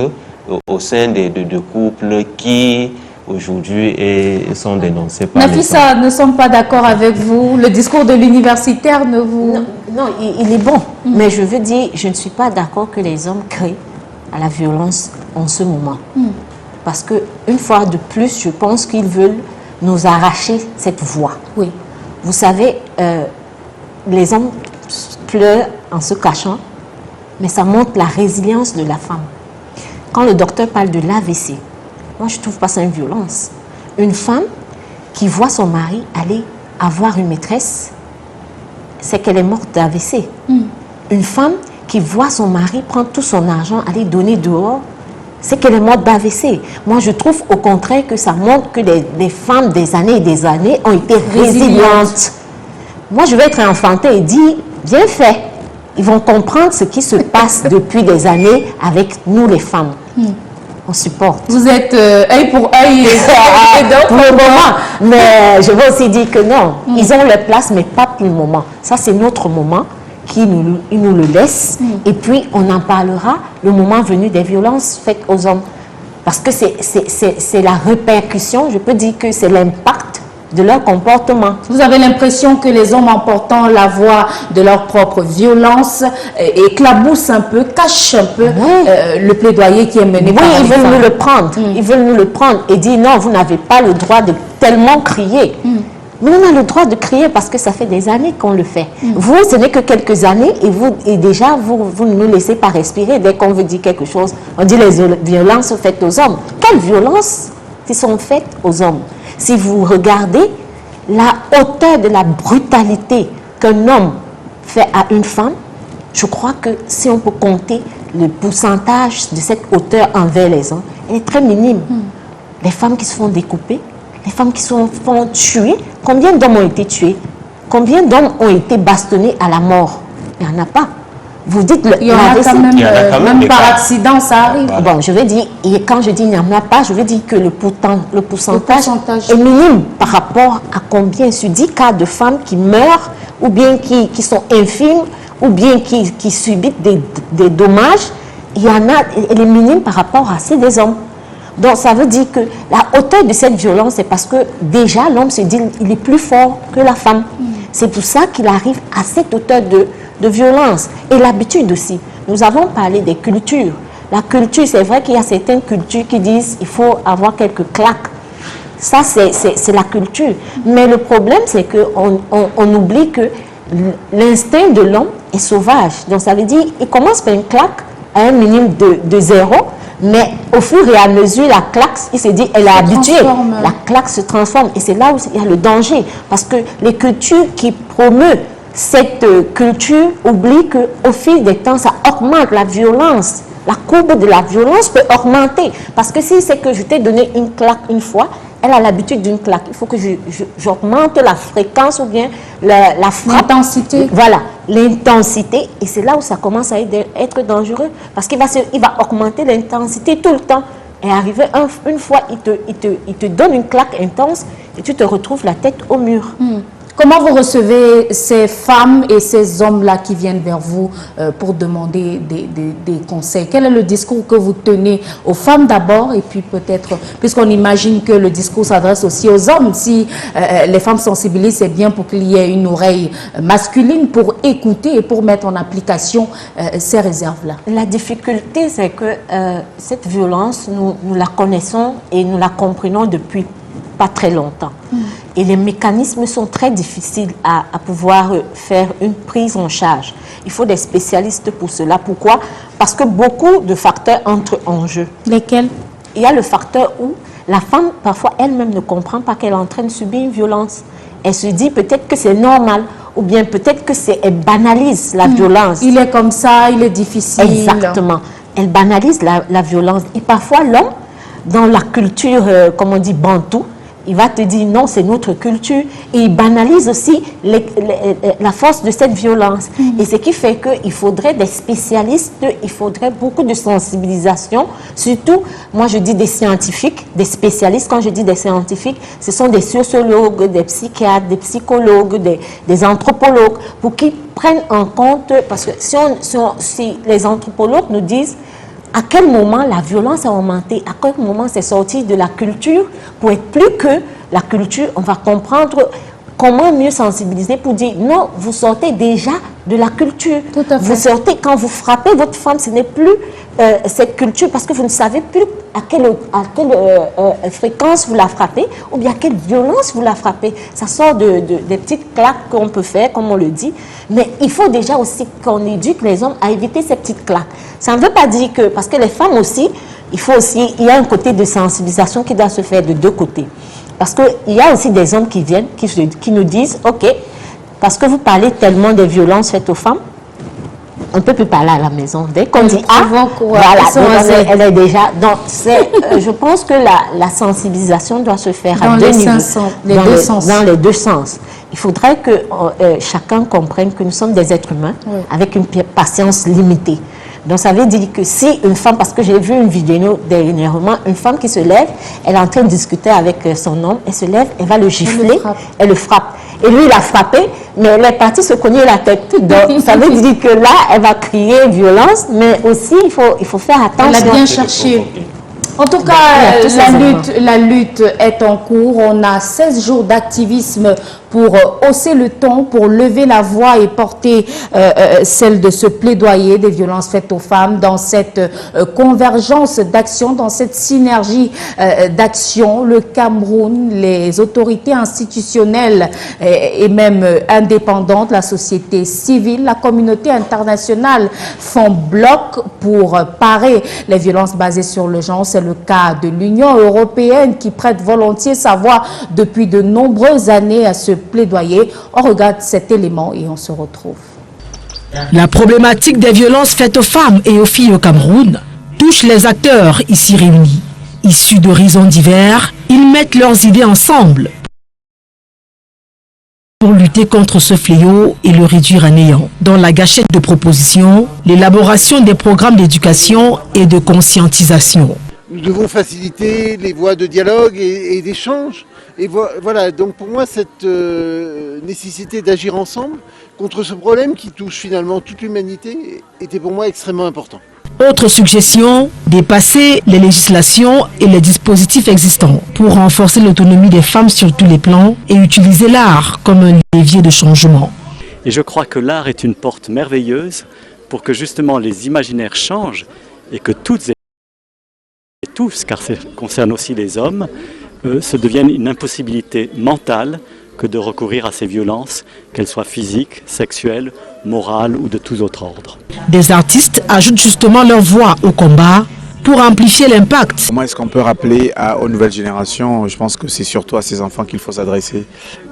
au sein de couples qui aujourd'hui et sont dénoncées par Nafissa, ne sommes pas d'accord avec vous. Le discours de l'universitaire ne vous... Non, il est bon. Mais je veux dire, je ne suis pas d'accord que les hommes créent à la violence en ce moment. Parce que une fois de plus, je pense qu'ils veulent nous arracher cette voix. Oui. Vous savez, les hommes pleurent en se cachant, mais ça montre la résilience de la femme. Quand le docteur parle de l'AVC, moi je ne trouve pas ça une violence. Une femme qui voit son mari aller avoir une maîtresse, c'est qu'elle est morte d'AVC. Une femme qui voit son mari prendre tout son argent, aller donner dehors, c'est qu'elle est morte d'AVC. Moi, je trouve au contraire que ça montre que les femmes des années et des années ont été résilientes. Moi, je vais être enfantée et dire, bien fait. Ils vont comprendre ce qui se passe depuis des années avec nous, les femmes. On supporte. Vous êtes œil pour œil et pour le moment. Mais je veux aussi dire que non, ils ont leur place, mais pas pour le moment. Ça, c'est notre moment. Ils nous le laissent et puis on en parlera le moment venu des violences faites aux hommes. Parce que c'est la répercussion, je peux dire que c'est l'impact de leur comportement. Vous avez l'impression que les hommes, en portant la voix de leur propre violence, éclaboussent un peu, cachent un peu le plaidoyer qui est mené par les femmes. Oui, ils veulent nous le prendre. Ils veulent nous le prendre et dire non, vous n'avez pas le droit de tellement crier. Mais on a le droit de crier parce que ça fait des années qu'on le fait. Vous, ce n'est que quelques années et déjà, vous ne nous laissez pas respirer. Dès qu'on veut dire quelque chose, on dit les violences faites aux hommes. Quelles violences qui sont faites aux hommes? Si vous regardez la hauteur de la brutalité qu'un homme fait à une femme, je crois que si on peut compter le pourcentage de cette hauteur envers les hommes, elle est très minime. Les femmes qui se font découper, les femmes qui se font tuer, combien d'hommes ont été tués? Combien d'hommes ont été bastonnés à la mort? Il n'y en a pas. Vous dites il y en a quand même, par accident, ça arrive. Bon, je veux dire, et quand je dis il n'y en a pas, je veux dire que le pourcentage est minime par rapport à combien, sur 10 cas de femmes qui meurent, ou bien qui sont infimes, ou bien qui subissent des dommages, il y en a, elle est minime par rapport à celle des hommes. Donc, ça veut dire que la hauteur de cette violence, c'est parce que déjà, l'homme se dit qu'il est plus fort que la femme. C'est pour ça qu'il arrive à cette hauteur de violence. Et l'habitude aussi. Nous avons parlé des cultures. La culture, c'est vrai qu'il y a certaines cultures qui disent qu'il faut avoir quelques claques. Ça, c'est la culture. Mais le problème, c'est qu'on oublie que l'instinct de l'homme est sauvage. Donc, ça veut dire qu'il commence par une claque à un minimum de 0. Mais au fur et à mesure, la claque, il se dit, elle est habituée. La claque se transforme. Et c'est là où il y a le danger. Parce que les cultures qui promeuvent cette culture oublient qu'au fil des temps, ça augmente la violence. La courbe de la violence peut augmenter. Parce que si c'est que je t'ai donné une claque une fois, elle a l'habitude d'une claque. Il faut que j'augmente la fréquence ou bien la frappe. L'intensité. Voilà, l'intensité. Et c'est là où ça commence à être dangereux. Parce qu'il va augmenter l'intensité tout le temps. Et arrivé une fois, il te donne une claque intense et tu te retrouves la tête au mur. Comment vous recevez ces femmes et ces hommes-là qui viennent vers vous pour demander des conseils? Quel est le discours que vous tenez aux femmes d'abord et puis peut-être, puisqu'on imagine que le discours s'adresse aussi aux hommes, si les femmes sensibilisent, c'est bien pour qu'il y ait une oreille masculine pour écouter et pour mettre en application ces réserves-là. La difficulté, c'est que cette violence, nous la connaissons et nous la comprenons depuis pas très longtemps. Et les mécanismes sont très difficiles à pouvoir faire une prise en charge. Il faut des spécialistes pour cela. Pourquoi? Parce que beaucoup de facteurs entrent en jeu. Lesquels? Il y a le facteur où la femme, parfois, elle-même ne comprend pas qu'elle est en train de subir une violence. Elle se dit peut-être que c'est normal, ou bien peut-être que elle banalise la violence. Il est comme ça, il est difficile. Exactement. Elle banalise la violence. Et parfois, l'homme, dans la culture, comme on dit, bantou, il va te dire non, c'est notre culture. Et il banalise aussi la force de cette violence. Et ce qui fait qu'il faudrait des spécialistes, il faudrait beaucoup de sensibilisation. Surtout, moi je dis des scientifiques, des spécialistes. Quand je dis des scientifiques, ce sont des sociologues, des psychiatres, des psychologues, des anthropologues, pour qu'ils prennent en compte, parce que si les anthropologues nous disent à quel moment la violence a augmenté, à quel moment c'est sorti de la culture pour être plus que la culture. On va comprendre comment mieux sensibiliser pour dire non, vous sortez déjà de la culture. Tout à fait. Vous sortez, quand vous frappez votre femme, ce n'est plus cette culture parce que vous ne savez plus à quelle fréquence vous la frappez ou bien à quelle violence vous la frappez. Ça sort des petites claques qu'on peut faire, comme on le dit, mais il faut déjà aussi qu'on éduque les hommes à éviter ces petites claques. Ça ne veut pas dire que, parce que les femmes aussi, il y a un côté de sensibilisation qui doit se faire de deux côtés. Parce qu'il y a aussi des hommes qui viennent, qui nous disent, ok, parce que vous parlez tellement des violences faites aux femmes, on ne peut plus parler à la maison. Dès qu'on dit voilà, elle est déjà... Donc, je pense que la sensibilisation doit se faire à deux niveaux. Dans les deux sens. Il faudrait que chacun comprenne que nous sommes des êtres humains avec une patience limitée. Donc, ça veut dire que si une femme, parce que j'ai vu une vidéo dernièrement, une femme qui se lève, elle est en train de discuter avec son homme, elle se lève, elle va le gifler, elle le frappe. Et lui, il a frappé, mais elle est partie se cogner la tête. Donc, ça veut dire que là, elle va crier violence, mais aussi, il faut faire attention. Elle a bien cherché. En tout cas, la lutte est en cours. On a 16 jours d'activisme pour hausser le ton, pour lever la voix et porter celle de ce plaidoyer des violences faites aux femmes dans cette convergence d'action, dans cette synergie d'action. Le Cameroun, les autorités institutionnelles et même indépendantes, la société civile, la communauté internationale font bloc pour parer les violences basées sur le genre. C'est le cas de l'Union européenne qui prête volontiers sa voix depuis de nombreuses années à ce plaidoyer. On regarde cet élément et on se retrouve. La problématique des violences faites aux femmes et aux filles au Cameroun touche les acteurs ici réunis. Issus d'horizons divers, ils mettent leurs idées ensemble pour lutter contre ce fléau et le réduire à néant. Dans la gâchette de propositions, l'élaboration des programmes d'éducation et de conscientisation. Nous devons faciliter les voies de dialogue et d'échange. Et voilà, donc pour moi, cette nécessité d'agir ensemble contre ce problème qui touche finalement toute l'humanité était pour moi extrêmement important. Autre suggestion, dépasser les législations et les dispositifs existants pour renforcer l'autonomie des femmes sur tous les plans et utiliser l'art comme un levier de changement. Et je crois que l'art est une porte merveilleuse pour que justement les imaginaires changent et que toutes et tous, car ça concerne aussi les hommes, se deviennent une impossibilité mentale que de recourir à ces violences, qu'elles soient physiques, sexuelles, morales ou de tout autre ordre. Des artistes ajoutent justement leur voix au combat pour amplifier l'impact. Comment est-ce qu'on peut rappeler aux nouvelles générations, je pense que c'est surtout à ces enfants qu'il faut s'adresser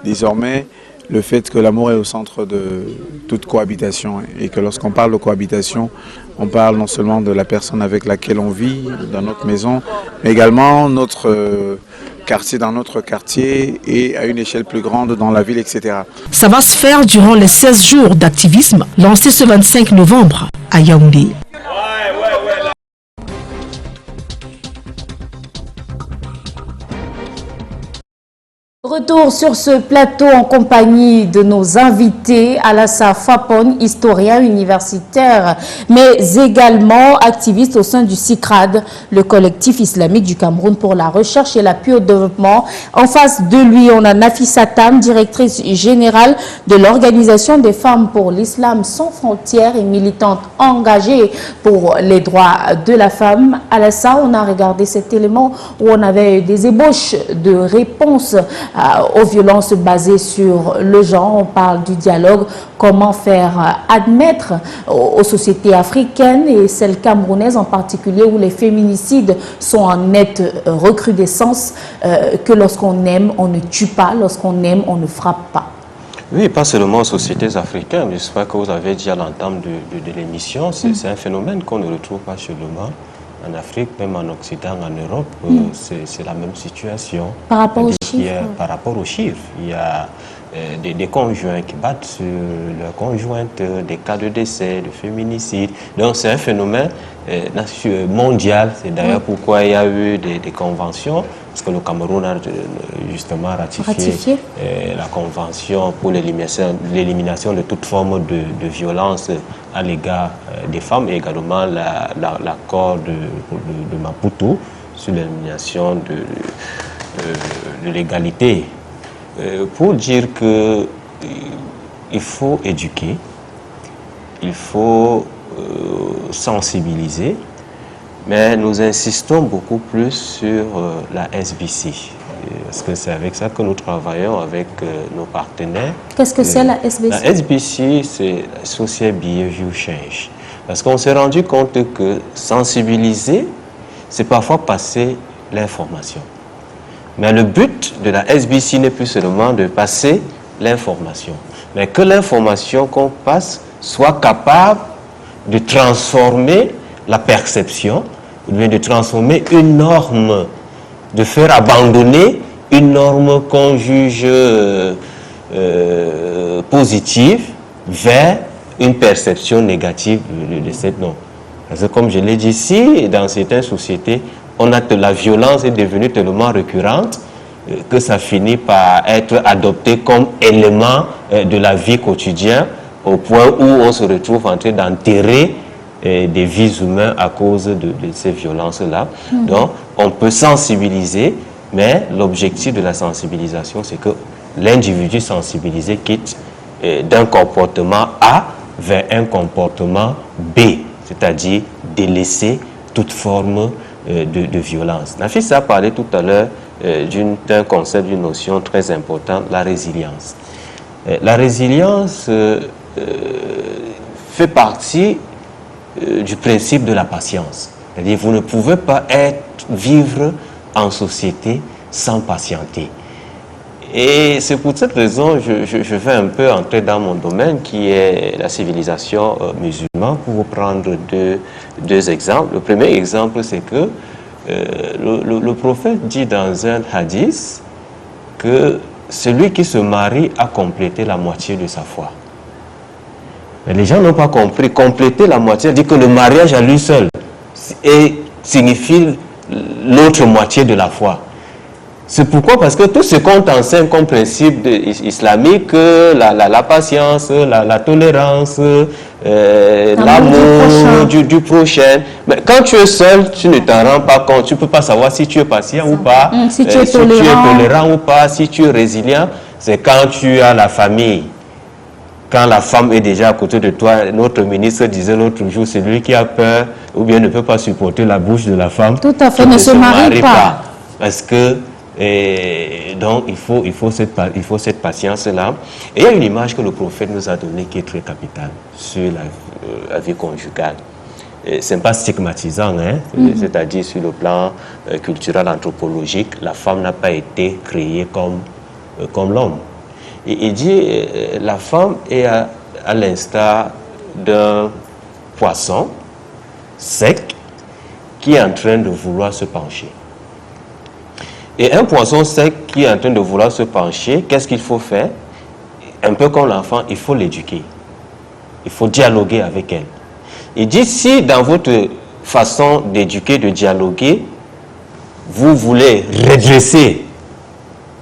désormais, le fait que l'amour est au centre de toute cohabitation et que lorsqu'on parle de cohabitation, on parle non seulement de la personne avec laquelle on vit dans notre maison, mais également notre quartier dans notre quartier et à une échelle plus grande dans la ville, etc. Ça va se faire durant les 16 jours d'activisme lancés ce 25 novembre à Yaoundé. Retour sur ce plateau en compagnie de nos invités, Alassa Fapon, historien universitaire, mais également activiste au sein du CICRAD, le collectif islamique du Cameroun pour la recherche et l'appui au développement. En face de lui, on a Nafissa Tam, directrice générale de l'Organisation des femmes pour l'islam sans frontières et militante engagée pour les droits de la femme. Alassa, on a regardé cet élément où on avait des ébauches de réponses aux violences basées sur le genre. On parle du dialogue, comment faire admettre aux sociétés africaines et celles camerounaises en particulier où les féminicides sont en nette recrudescence, que lorsqu'on aime, on ne tue pas, lorsqu'on aime, on ne frappe pas. Oui, pas seulement aux sociétés africaines, mais je crois que vous avez dit à l'entame de l'émission, c'est un phénomène qu'on ne retrouve pas seulement en Afrique, même en Occident, en Europe, c'est la même situation. Par rapport aux chiffres. Par rapport aux chiffres, il y a des conjoints qui battent sur leurs conjointes, des cas de décès, de féminicide. Donc c'est un phénomène mondial. C'est d'ailleurs pourquoi il y a eu des conventions parce que le Cameroun a justement ratifié la Convention pour l'élimination de toute forme de violence à l'égard des femmes, et également l'accord de Maputo sur l'élimination de l'égalité. Pour dire que il faut éduquer, il faut sensibiliser, mais nous insistons beaucoup plus sur la SBC, parce que c'est avec ça que nous travaillons avec nos partenaires. Qu'est-ce que c'est la SBC? La SBC, c'est Social Behavior Change, parce qu'on s'est rendu compte que sensibiliser, c'est parfois passer l'information. Mais le but de la SBC n'est plus seulement de passer l'information, mais que l'information qu'on passe soit capable de transformer la perception, ou bien de transformer une norme, de faire abandonner une norme qu'on juge positive vers une perception négative de cette norme. Parce que comme je l'ai dit ici, dans certaines sociétés, la violence est devenue tellement récurrente que ça finit par être adopté comme élément de la vie quotidienne, au point où on se retrouve en train d'enterrer des vies humaines à cause de ces violences-là. Donc, on peut sensibiliser, mais l'objectif de la sensibilisation, c'est que l'individu sensibilisé quitte d'un comportement A vers un comportement B, c'est-à-dire délaisser toute forme de violence. Nafis a parlé tout à l'heure d'un concept, d'une notion très importante, la résilience. La résilience fait partie du principe de la patience. C'est-à-dire vous ne pouvez pas vivre en société sans patienter. Et c'est pour cette raison que je vais un peu entrer dans mon domaine qui est la civilisation musulmane, pour vous prendre deux exemples. Le premier exemple, c'est que le prophète dit dans un hadith que celui qui se marie a complété la moitié de sa foi. Mais les gens n'ont pas compris. Compléter la moitié dit que le mariage à lui seul signifie l'autre moitié de la foi. C'est pourquoi, parce que tout ce qu'on enseigne comme principe islamique, la patience, la tolérance, l'amour du prochain. Mais quand tu es seul, tu ne t'en rends pas compte. Tu ne peux pas savoir si tu es patient ou pas, si tu es tolérant ou pas, si tu es résilient. C'est quand tu as la famille. Quand la femme est déjà à côté de toi, notre ministre disait l'autre jour, celui qui a peur ou bien ne peut pas supporter la bouche de la femme, tout à fait, ne se marie pas. Parce que donc il faut cette patience-là. Et il y a une image que le prophète nous a donnée qui est très capitale sur la vie conjugale. Ce n'est pas stigmatisant, hein? C'est-à-dire sur le plan culturel, anthropologique, la femme n'a pas été créée comme l'homme. Et il dit, la femme est à l'instar d'un poisson sec qui est en train de vouloir se pencher. Et un poisson sec qui est en train de vouloir se pencher, qu'est-ce qu'il faut faire? Un peu comme l'enfant, il faut l'éduquer. Il faut dialoguer avec elle. Il dit, si dans votre façon d'éduquer, de dialoguer, vous voulez redresser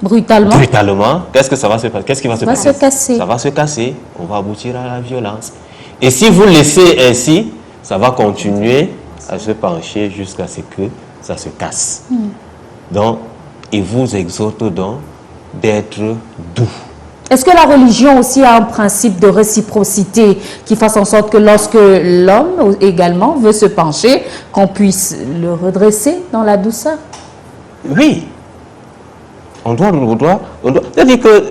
brutalement, qu'est-ce que ça va se passer? Qu'est-ce qui va se passer? Ça va se casser. On va aboutir à la violence. Et si vous laissez ainsi, ça va continuer à se pencher jusqu'à ce que ça se casse. Donc, il vous exhorte donc d'être doux. Est-ce que la religion aussi a un principe de réciprocité qui fasse en sorte que lorsque l'homme également veut se pencher, qu'on puisse le redresser dans la douceur? Oui. On doit. C'est-à-dire que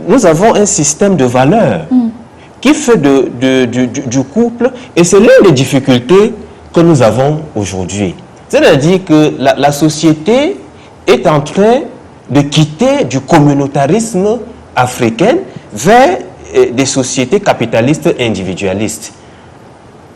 nous avons un système de valeurs qui fait du couple, et c'est l'une des difficultés que nous avons aujourd'hui. C'est-à-dire que la société est en train de quitter du communautarisme africain vers des sociétés capitalistes individualistes.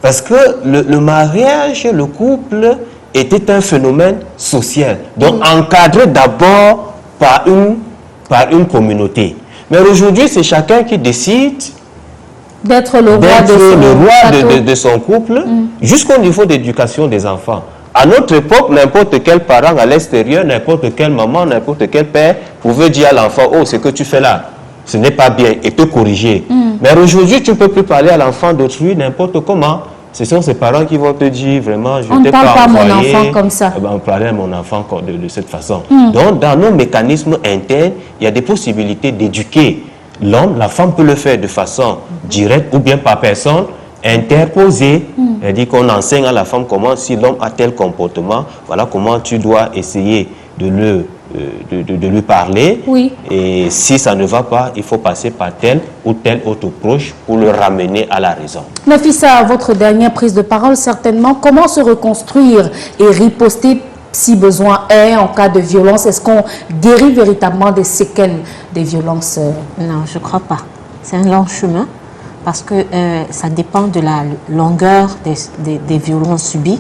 Parce que le mariage, le couple était un phénomène social, donc encadré d'abord par une communauté. Mais aujourd'hui, c'est chacun qui décide d'être le roi de son couple, jusqu'au niveau d'éducation des enfants. À notre époque, n'importe quel parent à l'extérieur, n'importe quelle maman, n'importe quel père pouvait dire à l'enfant, oh, ce que tu fais là, ce n'est pas bien, et te corriger. Mais aujourd'hui, tu ne peux plus parler à l'enfant d'autrui n'importe comment. Ce sont ses parents qui vont te dire vraiment, je t'ai pas envoyé. On ne parle pas à mon enfant comme ça. On parlait à mon enfant de cette façon. Donc, dans nos mécanismes internes, il y a des possibilités d'éduquer l'homme. La femme peut le faire de façon directe ou bien par personne interposée. C'est-à-dire qu'on enseigne à la femme comment, si l'homme a tel comportement, voilà comment tu dois essayer de lui parler. Oui. Et si ça ne va pas, il faut passer par tel ou tel autre proche pour le ramener à la raison. Nafissa, votre dernière prise de parole, certainement, comment se reconstruire et riposter si besoin est en cas de violence? Est-ce qu'on guérit véritablement des séquelles des violences? Non, je ne crois pas. C'est un long chemin parce que ça dépend de la longueur des violences subies.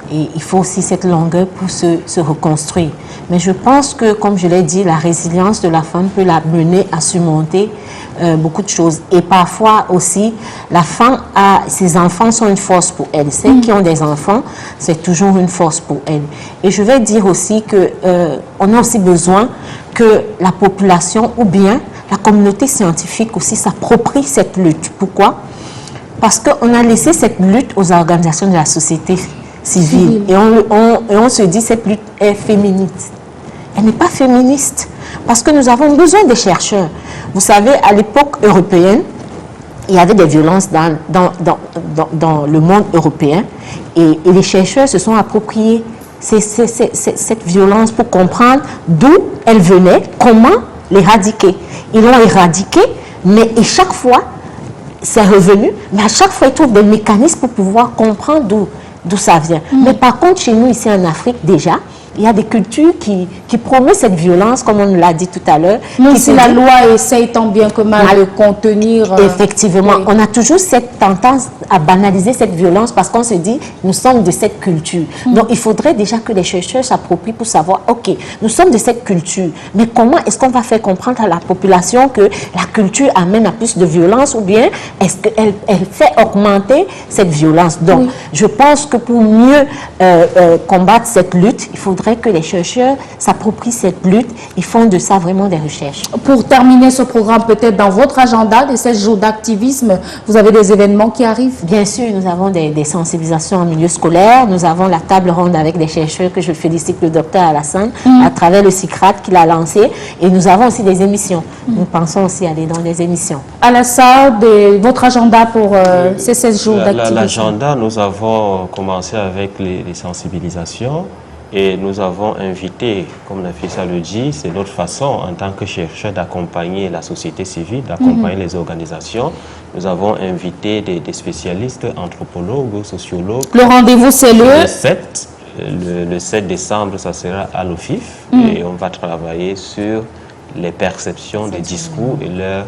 Et il faut aussi cette longueur pour se reconstruire. Mais je pense que, comme je l'ai dit, la résilience de la femme peut la mener à surmonter beaucoup de choses. Et parfois aussi, la femme ses enfants sont une force pour elle. Celles qui ont des enfants, c'est toujours une force pour elle. Et je vais dire aussi qu'on a aussi besoin que la population ou bien la communauté scientifique aussi s'approprie cette lutte. Pourquoi? Parce qu'on a laissé cette lutte aux organisations de la société civile. Et on se dit que cette lutte est féministe. Elle n'est pas féministe. Parce que nous avons besoin des chercheurs. Vous savez, à l'époque européenne, il y avait des violences dans le monde européen. Et les chercheurs se sont appropriés cette violence pour comprendre d'où elle venait, comment l'éradiquer. Ils l'ont éradiqué, mais et chaque fois, c'est revenu, mais à chaque fois, ils trouvent des mécanismes pour pouvoir comprendre d'où ça vient. Mais par contre, chez nous, ici en Afrique, déjà, il y a des cultures qui promeuvent cette violence, comme on nous l'a dit tout à l'heure. Même si la loi essaye tant bien que mal de contenir... Effectivement, on a toujours cette tendance à banaliser cette violence parce qu'on se dit, nous sommes de cette culture. Donc, il faudrait déjà que les chercheurs s'approprient pour savoir, OK, nous sommes de cette culture, mais comment est-ce qu'on va faire comprendre à la population que la culture amène à plus de violence ou bien est-ce qu'elle fait augmenter cette violence? Donc, je pense que pour mieux combattre cette lutte, il faudrait que les chercheurs s'approprient cette lutte et font de ça vraiment des recherches. Pour terminer ce programme, peut-être dans votre agenda de 16 jours d'activisme, vous avez des événements qui arrivent? Bien sûr, nous avons des sensibilisations en milieu scolaire. Nous avons la table ronde avec des chercheurs que je félicite, le docteur Alassane, à travers le CICRAT qu'il a lancé. Et nous avons aussi des émissions. Nous pensons aussi aller dans des émissions. Alassane, votre agenda pour ces 16 jours d'activisme? L'agenda, nous avons commencé avec les sensibilisations. Et nous avons invité, comme Nafissa le dit, c'est notre façon en tant que chercheurs d'accompagner la société civile, d'accompagner les organisations. Nous avons invité des spécialistes, anthropologues, sociologues. Le rendez-vous, c'est le 7. Le 7 décembre, ça sera à l'OFIF. Et on va travailler sur les perceptions des discours et leurs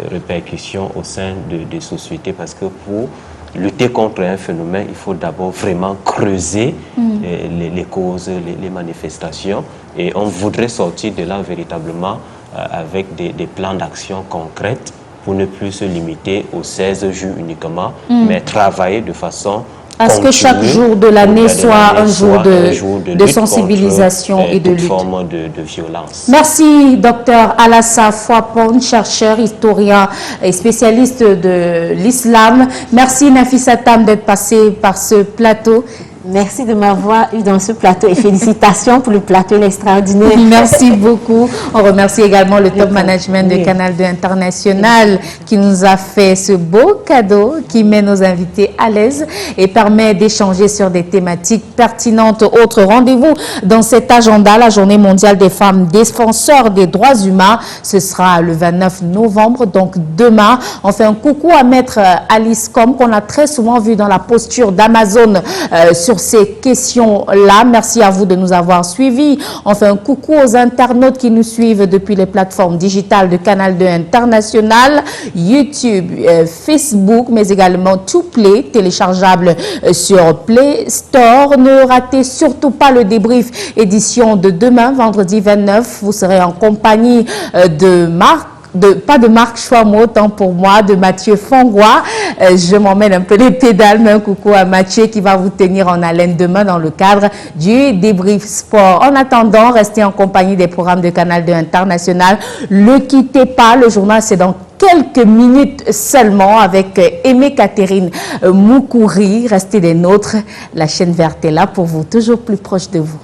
répercussions au sein des sociétés. Parce que pour lutter contre un phénomène, il faut d'abord vraiment creuser les causes, les manifestations. Et on voudrait sortir de là véritablement avec des plans d'action concrètes pour ne plus se limiter aux 16 jours uniquement, mais travailler de façon à ce que chaque jour de l'année soit un jour de sensibilisation et de lutte. Toute forme de violence. Merci, docteur Alassane Fouapon, chercheur, historien et spécialiste de l'islam. Merci, Nafissa Tam, d'être passé par ce plateau. Merci de m'avoir eu dans ce plateau et félicitations pour le plateau extraordinaire. Merci beaucoup. On remercie également le top management de Canal 2 International qui nous a fait ce beau cadeau qui met nos invités à l'aise et permet d'échanger sur des thématiques pertinentes. Autre rendez-vous dans cet agenda, la Journée mondiale des femmes défenseurs des droits humains. Ce sera le 29 novembre, donc demain. On fait un coucou à Maître Alice Com qu'on a très souvent vu dans la posture d'Amazon sur ces questions-là. Merci à vous de nous avoir suivis. On fait un coucou aux internautes qui nous suivent depuis les plateformes digitales de Canal 2 International, YouTube, Facebook, mais également ToPlay, téléchargeable sur Play Store. Ne ratez surtout pas le débrief édition de demain, vendredi 29. Vous serez en compagnie de Marc pas de Marc Chouamot, autant pour moi, de Mathieu Fongois. Je m'emmène un peu les pédales, mais un coucou à Mathieu qui va vous tenir en haleine demain dans le cadre du débrief sport. En attendant, restez en compagnie des programmes de Canal 2 International. Ne quittez pas, le journal c'est dans quelques minutes seulement avec Aimé Catherine Moukouri. Restez des nôtres, la chaîne verte est là pour vous, toujours plus proche de vous.